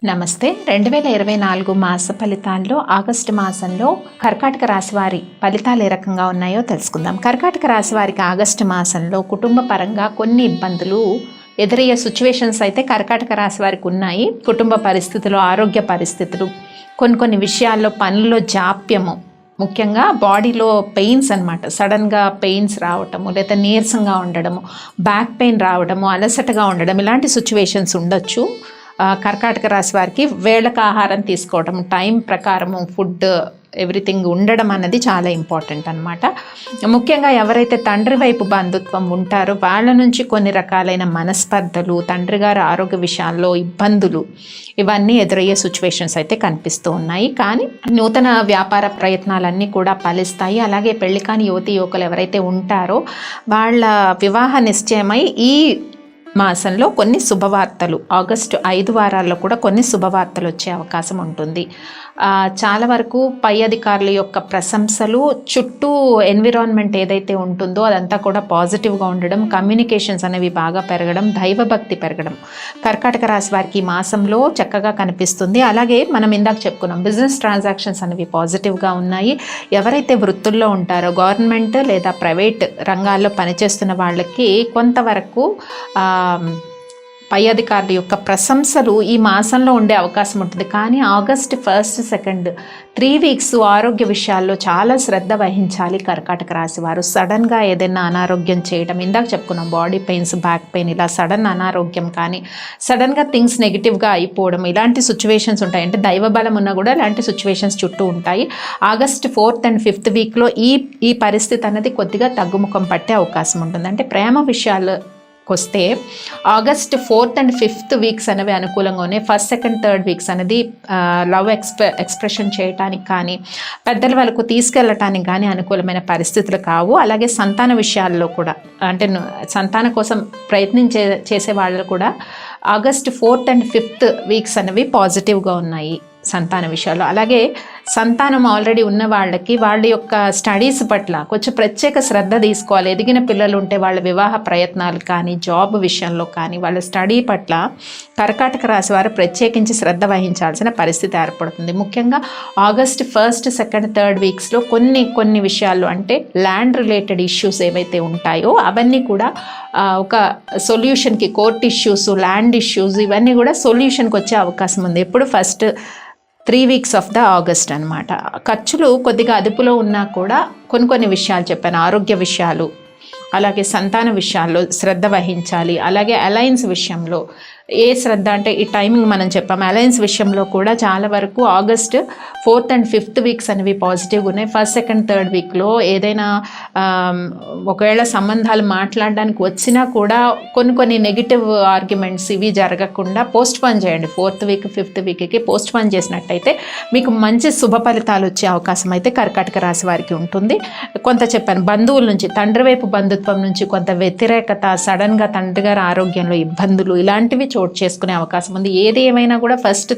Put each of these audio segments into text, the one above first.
నమస్తే. 2024 మాస ఫలితాల్లో ఆగస్టు మాసంలో కర్కాటక రాశి వారి ఫలితాలు ఏ రకంగా ఉన్నాయో తెలుసుకుందాం. కర్కాటక రాశి వారికి ఆగస్టు మాసంలో కుటుంబ పరంగా కొన్ని ఇబ్బందులు ఎదురయ్యే సిచ్యువేషన్స్ అయితే కర్కాటక రాశి వారికి ఉన్నాయి. కుటుంబ పరిస్థితులు, ఆరోగ్య పరిస్థితులు, కొన్ని విషయాల్లో పనుల్లో జాప్యము, ముఖ్యంగా బాడీలో పెయిన్స్ అనమాట. సడన్గా పెయిన్స్ రావటము, లేదా నీరసంగా ఉండడము, బ్యాక్ పెయిన్ రావడము, అలసటగా ఉండడం, ఇలాంటి సిచ్యువేషన్స్ ఉండొచ్చు. కర్కాటక రాశి వారికి వేళకు ఆహారం తీసుకోవడం, టైం ప్రకారము ఫుడ్ ఎవ్రీథింగ్ ఉండడం అన్నది చాలా ఇంపార్టెంట్ అనమాట. ముఖ్యంగా ఎవరైతే తండ్రి వైపు బంధుత్వం ఉంటారో వాళ్ళ నుంచి కొన్ని రకాలైన మనస్పర్ధలు, తండ్రి గారి ఆరోగ్య విషయాల్లో ఇబ్బందులు, ఇవన్నీ ఎదురయ్యే సిచ్యువేషన్స్ అయితే కనిపిస్తూ ఉన్నాయి. కానీ నూతన వ్యాపార ప్రయత్నాలన్నీ కూడా ఫలిస్తాయి. అలాగే పెళ్లి కాని యువతి యువకులు ఎవరైతే ఉంటారో వాళ్ళ వివాహ నిశ్చయమై ఈ మాసంలో కొన్ని శుభవార్తలు, ఆగస్టు 5 వారాల్లో కూడా కొన్ని శుభవార్తలు వచ్చే అవకాశం ఉంటుంది. చాలా వరకు పై అధికారుల యొక్క ప్రశంసలు, చుట్టూ ఎన్విరాన్మెంట్ ఏదైతే ఉంటుందో అదంతా కూడా పాజిటివ్గా ఉండడం, కమ్యూనికేషన్స్ అనేవి బాగా పెరగడం, దైవభక్తి పెరగడం కర్కాటక రాశి వారికి ఈ మాసంలో చక్కగా కనిపిస్తుంది. అలాగే మనం ఇందాక చెప్పుకున్నాం, బిజినెస్ ట్రాన్సాక్షన్స్ అనేవి పాజిటివ్గా ఉన్నాయి. ఎవరైతే వృత్తుల్లో ఉంటారో గవర్నమెంట్ లేదా ప్రైవేట్ రంగాల్లో పనిచేస్తున్న వాళ్ళకి కొంతవరకు పై అధికారుల యొక్క ప్రశంసలు ఈ మాసంలో ఉండే అవకాశం ఉంటుంది. కానీ ఆగస్ట్ 1, 2 3 వీక్స్ ఆరోగ్య విషయాల్లో చాలా శ్రద్ధ వహించాలి కర్కాటక రాశి వారు. సడన్గా ఏదైనా అనారోగ్యం చేయడం, ఇందాక చెప్పుకున్నాం బాడీ పెయిన్స్, బ్యాక్ పెయిన్, ఇలా సడన్ అనారోగ్యం కానీ సడన్గా థింగ్స్ నెగిటివ్గా అయిపోవడం, ఇలాంటి సిచ్యువేషన్స్ ఉంటాయి. అంటే దైవ బలం ఉన్నా కూడా ఇలాంటి సిచ్యువేషన్స్ చుట్టూ ఉంటాయి. ఆగస్ట్ 4th and 5th వీక్లో ఈ పరిస్థితి అనేది కొద్దిగా తగ్గుముఖం పట్టే అవకాశం ఉంటుంది. అంటే ప్రేమ విషయాలు వస్తే August 4th and 5th weeks అనేవి అనుకూలంగా ఉన్నాయి. 1st, 2nd, 3rd వీక్స్ అనేది లవ్ ఎక్స్ప్రెషన్ చేయటానికి కానీ పెద్దల వాళ్ళకు తీసుకెళ్ళటానికి కానీ అనుకూలమైన పరిస్థితులు కావు. అలాగే సంతాన విషయాల్లో కూడా, అంటే సంతాన కోసం చేసే వాళ్ళు కూడా August 4th and 5th weeks అనేవి పాజిటివ్గా ఉన్నాయి సంతాన విషయాల్లో. అలాగే సంతానం ఆల్రెడీ ఉన్న వాళ్ళకి వాళ్ళ యొక్క స్టడీస్ పట్ల కొంచెం ప్రత్యేక శ్రద్ధ తీసుకోవాలి. ఎదిగిన పిల్లలు ఉంటే వాళ్ళ వివాహ ప్రయత్నాలు కానీ, జాబ్ విషయంలో కానీ, వాళ్ళ స్టడీ పట్ల కర్కాటక రాశి వారు ప్రత్యేకించి శ్రద్ధ వహించాల్సిన పరిస్థితి ఏర్పడుతుంది. ముఖ్యంగా ఆగస్ట్ 1st, 2nd, 3rd వీక్స్లో కొన్ని విషయాల్లో, అంటే ల్యాండ్ రిలేటెడ్ ఇష్యూస్ ఏవైతే ఉంటాయో అవన్నీ కూడా ఒక సొల్యూషన్కి, కోర్ట్ ఇష్యూస్, ల్యాండ్ ఇష్యూస్, ఇవన్నీ కూడా సొల్యూషన్కి వచ్చే అవకాశం ఉంది. ఎప్పుడు first 3 weeks of the August అనమాట. ఖర్చులు కొద్దిగా అదుపులో ఉన్నా కూడా కొన్ని విషయాలు చెప్పాను. ఆరోగ్య విషయాలు, అలాగే సంతాన విషయాల్లో శ్రద్ధ వహించాలి. అలాగే అలయన్స్ విషయంలో ఏ శ్రద్ధ అంటే ఈ టైమింగ్ మనం చెప్పాము. అలయన్స్ విషయంలో కూడా చాలా వరకు August 4th and 5th weeks అనేవి పాజిటివ్గా ఉన్నాయి. 1st, 2nd, 3rd వీక్లో ఏదైనా ఒకవేళ సంబంధాలు మాట్లాడడానికి వచ్చినా కూడా కొన్ని నెగిటివ్ ఆర్గ్యుమెంట్స్ ఇవి జరగకుండా పోస్ట్పోన్ చేయండి. 4th వీక్, 5th వీక్కి పోస్ట్పోన్ చేసినట్టయితే మీకు మంచి శుభ ఫలితాలు వచ్చే అవకాశం అయితే కర్కాటక రాశి వారికి ఉంటుంది. కొంత చెప్పాను, బంధువుల నుంచి, తండ్రి వైపు బంధుత్వం నుంచి కొంత వ్యతిరేకత, సడన్గా తండ్రి గారి ఆరోగ్యంలో ఇబ్బందులు, ఇలాంటివి చోటు చేసుకునే అవకాశం ఉంది. ఏది ఏమైనా కూడా ఫస్ట్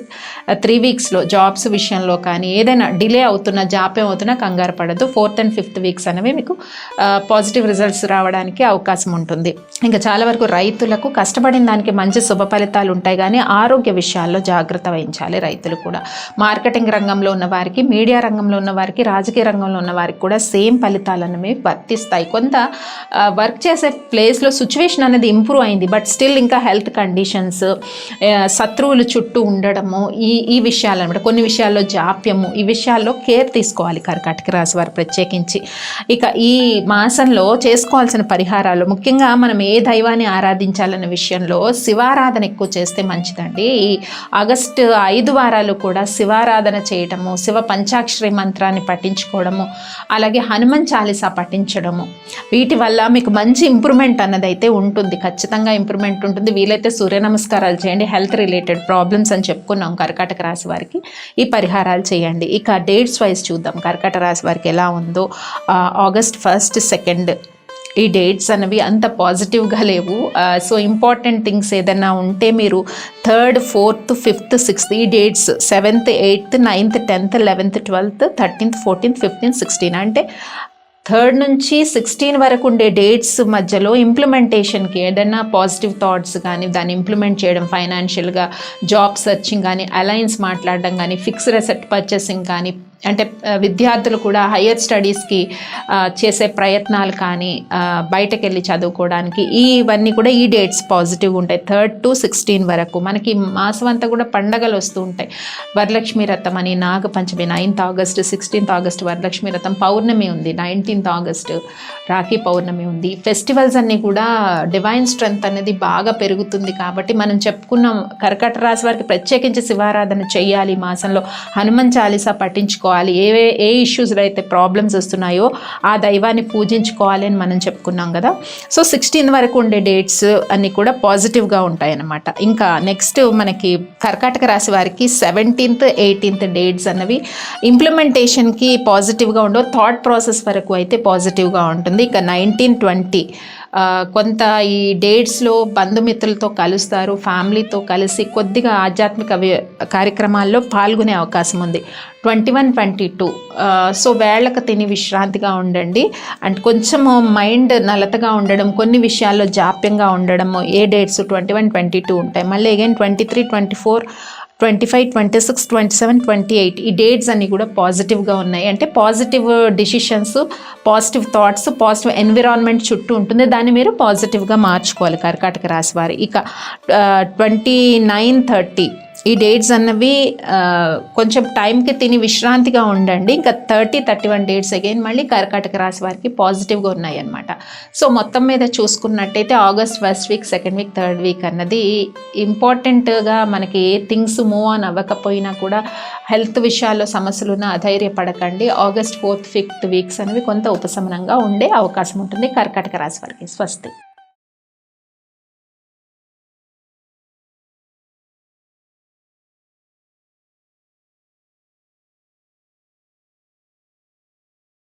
3 వీక్స్లో జాబ్స్ విషయంలో కానీ ఏదైనా డిలే అవుతున్నా, జాప్యం అవుతున్నా కంగారు పడద్దు. 4th and 5th వీక్స్ అనేవి మీకు పాజిటివ్ రిజల్ట్స్ రావడానికి అవకాశం ఉంటుంది. ఇంకా చాలా వరకు రైతులకు కష్టపడిన దానికి మంచి శుభ ఫలితాలు ఉంటాయి. కానీ ఆరోగ్య విషయాల్లో జాగ్రత్త వహించాలి రైతులు కూడా. మార్కెటింగ్ రంగంలో ఉన్న వారికి, మీడియా రంగంలో ఉన్న వారికి, రాజకీయ రంగంలో ఉన్న వారికి కూడా సేమ్ ఫలితాలు అనేవి వర్తిస్తాయి. కొంత వర్క్ చేసే ప్లేస్లో సిచ్యువేషన్ అనేది ఇంప్రూవ్ అయింది, బట్ స్టిల్ ఇంకా హెల్త్ కండిషన్స్, శత్రువులు చుట్టూ ఉండడము, ఈ విషయాలు అనమాట. కొన్ని విషయాల్లో జాప్యము, ఈ విషయాల్లో కేర్ తీసుకోవాలి కర్కాటక రాశి వారు ప్రత్యేకించి. ఇక ఈ మాసంలో చేసుకోవాల్సిన పరిహారాలు, ముఖ్యంగా మనం ఏ దైవాన్ని ఆరాధించాలనే విషయంలో శివారాధన ఎక్కువ చేస్తే మంచిదండి. ఈ ఆగస్టు 5 వారాలు కూడా శివారాధన చేయడము, శివ పంచాక్షరి మంత్రాన్ని పఠించుకోవడము, అలాగే హనుమాన్ చాలీసా పఠించడము, వీటి వల్ల మీకు మంచి ఇంప్రూవ్మెంట్ అన్నది అయితే ఉంటుంది. ఖచ్చితంగా ఇంప్రూవ్మెంట్ ఉంటుంది. వీలైతే సూర్య నమస్కారాలు చేయండి. హెల్త్ రిలేటెడ్ ప్రాబ్లమ్స్ అని చెప్పుకున్నాం కర్కాటక రాశి వారికి, ఈ పరిహారాలు చేయండి. ఇక డేట్స్ వైజ్ చూద్దాం కర్కాటక రాశి వారికి ఎలా ఉందో. ఆగస్ట్ 1, 2 ఈ డేట్స్ అనేవి అంత పాజిటివ్గా లేవు. సో ఇంపార్టెంట్ థింగ్స్ ఏదైనా ఉంటే మీరు 3rd, 4th, 5th, 6th ఈ dates, 7th, 8th, 9th, 10th, 11th, 12th, 13th, 14th, 15th, 16 అంటే 3rd నుంచి 16 వరకు ఉండే డేట్స్ మధ్యలో ఇంప్లిమెంటేషన్కి ఏదైనా పాజిటివ్ థాట్స్ కానీ దాన్ని ఇంప్లిమెంట్ చేయడం, ఫైనాన్షియల్గా జాబ్ సెర్చింగ్ కానీ, అలయన్స్ మాట్లాడడం కానీ, ఫిక్స్డ్ అసెట్ పర్చేసింగ్ కానీ, అంటే విద్యార్థులు కూడా హయ్యర్ స్టడీస్కి చేసే ప్రయత్నాలు కానీ, బయటకు వెళ్ళి చదువుకోవడానికి ఇవన్నీ కూడా ఈ డేట్స్ పాజిటివ్ ఉంటాయి. 3rd to 16 వరకు మనకి మాసం అంతా కూడా పండగలు వస్తూ ఉంటాయి. వరలక్ష్మి వ్రతం అని, Nag Panchami 9th August, 16th August Varalakshmi వ్రతం, పౌర్ణమి ఉంది 19th ఆగస్ట్, రాఖీ పౌర్ణమి ఉంది. ఫెస్టివల్స్ అన్నీ కూడా డివైన్ స్ట్రెంగ్త్ అనేది బాగా పెరుగుతుంది. కాబట్టి మనం చెప్పుకున్నాం కర్కాటక రాశి వారికి ప్రత్యేకించి శివారాధన చేయాలి ఈ మాసంలో, హనుమాన్ చాలీసా పఠించుకోవాలి, ఏ ఇష్యూస్లో అయితే ప్రాబ్లమ్స్ వస్తున్నాయో ఆ దైవాన్ని పూజించుకోవాలి అని మనం చెప్పుకున్నాం కదా. సో 16 వరకు ఉండే డేట్స్ అన్నీ కూడా పాజిటివ్గా ఉంటాయన్నమాట. ఇంకా నెక్స్ట్ మనకి కర్కాటక రాశి వారికి 17th 18th డేట్స్ అన్నవి ఇంప్లిమెంటేషన్కి పాజిటివ్గా ఉండవు, థాట్ ప్రాసెస్ వరకు అయితే పాజిటివ్గా ఉంటుంది. ఇక 19, 20 కొంత ఈ డేట్స్లో బంధుమిత్రులతో కలుస్తారు, ఫ్యామిలీతో కలిసి కొద్దిగా ఆధ్యాత్మిక కార్యక్రమాల్లో పాల్గొనే అవకాశం ఉంది. 21, 22 సో వేళకు తిని విశ్రాంతిగా ఉండండి. అండ్ కొంచెము మైండ్ నలతగా ఉండడం, కొన్ని విషయాల్లో జాప్యంగా ఉండడము ఏ డేట్స్ 21, 22 ఉంటాయి. మళ్ళీ అగైన్ 23, 24, 25, 26, 27, 28 ఈ డేట్స్ అన్నీ కూడా పాజిటివ్గా ఉన్నాయి. అంటే positive decisions, positive thoughts, positive environment చుట్టూ ఉంటుంది, దాన్ని మీరు పాజిటివ్గా మార్చుకోవాలి కర్కాటక రాశి వారి. ఇక 29, 30 ఈ డేట్స్ అన్నవి కొంచెం టైంకి తిని విశ్రాంతిగా ఉండండి. ఇంకా 30, 31 డేట్స్ అగైన్ మళ్ళీ కర్కాటక రాశి వారికి పాజిటివ్గా ఉన్నాయి అన్నమాట. సో మొత్తం మీద చూసుకున్నట్టయితే August 1st week, 2nd week, 3rd week అన్నది ఇంపార్టెంట్గా మనకి ఏ థింగ్స్ మూవ్ ఆన్ అవ్వకపోయినా కూడా హెల్త్ విషయాల్లో సమస్యలున్న అధైర్యపడకండి. ఆగస్ట్ 4th, 5th వీక్స్ అనేవి కొంత ఉపశమనంగా ఉండే అవకాశం ఉంటుంది కర్కాటక రాశి వారికి. స్వస్తి.